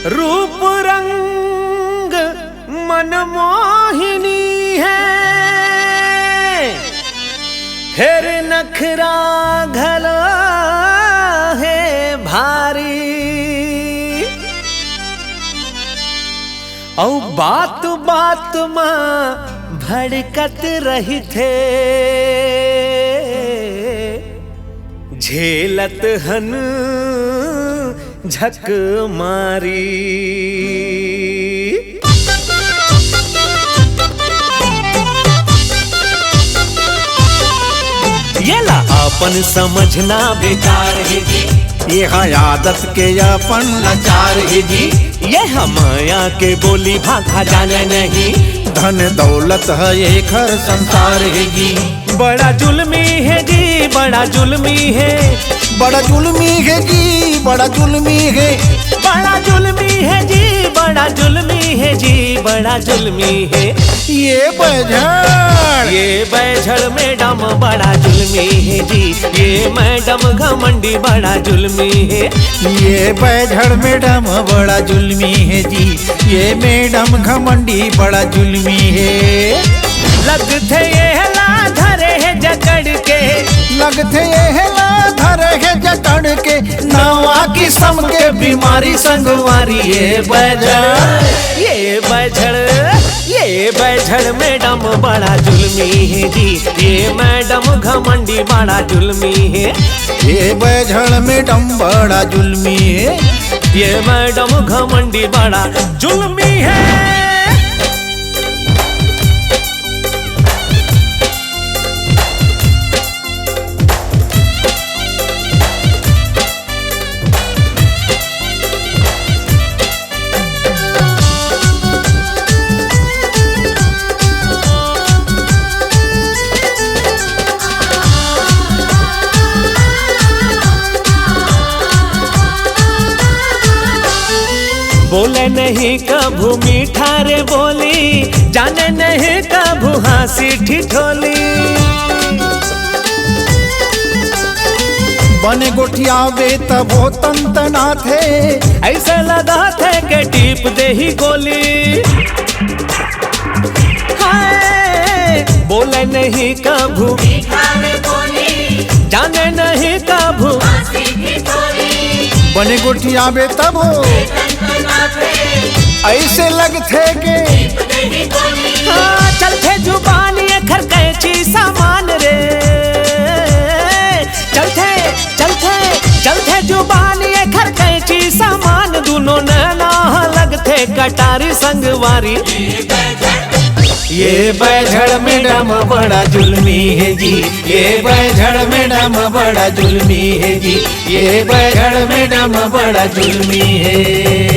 रूप रंग मनमोहिनी है, फिर नखरा घलो है भारी। औ बात बात मां भड़कत रही थे, झेलत हन झक मारी। ये ला अपन समझना बेकार है जी, ये है आदत के अपन लाचार है जी। ये माया के बोली भाखा जाने नहीं, धन दौलत है ये घर संसार है जी। बड़ा जुल्मी है जी, बड़ा जुल्मी है, बड़ा जुल्मी है जी, बड़ा जुल्मी है, बड़ा जुल्मी है जी, बड़ा जुल्मी है जी, बड़ा जुल्मी है। ये बैझड़ मैडम बड़ा जुल्मी है जी, ये मैडम घमंडी बड़ा जुल्मी है। ये बैझड़ मैडम बड़ा जुल्मी है जी, ये मैडम घमंडी बड़ा जुल्मी है। लगते ये ला धरे है जकड़ के, लगते ये ला धरे है जकड़ के, नवा किस्म के बीमारी संगवारी। ये बैझड़ मैडम बड़ा जुल्मी है जी, ये मैडम घमंडी बड़ा जुल्मी है। ये बैझड़ मैडम बड़ा जुल्मी है, ये मैडम घमंडी बड़ा जुल्मी है। बोले नहीं कभू मीठा रे बोली, जाने नहीं कभू हंसी ठिठोली। बने गोठियावे तब वो तंतना थे, ऐसे लगा थे के टीप दे ही गोली। हाय बोले नहीं कभू मीठा रे बोली, जाने नहीं कभू हंसी ठिठोली। बने गोठियावे तब ऐसे लगते के चलते जुबान ये घर कैची सामान रे, चलते जुबान ये घर कैची सामान। दोनों नैना लगते कटारी संगवारी। ये बैझड़ मैडम बड़ा जुल्मी है जी, ये बैझड़ मैडम बड़ा जुल्मी है जी, ये बैझड़ मैडम बड़ा जुल्मी है।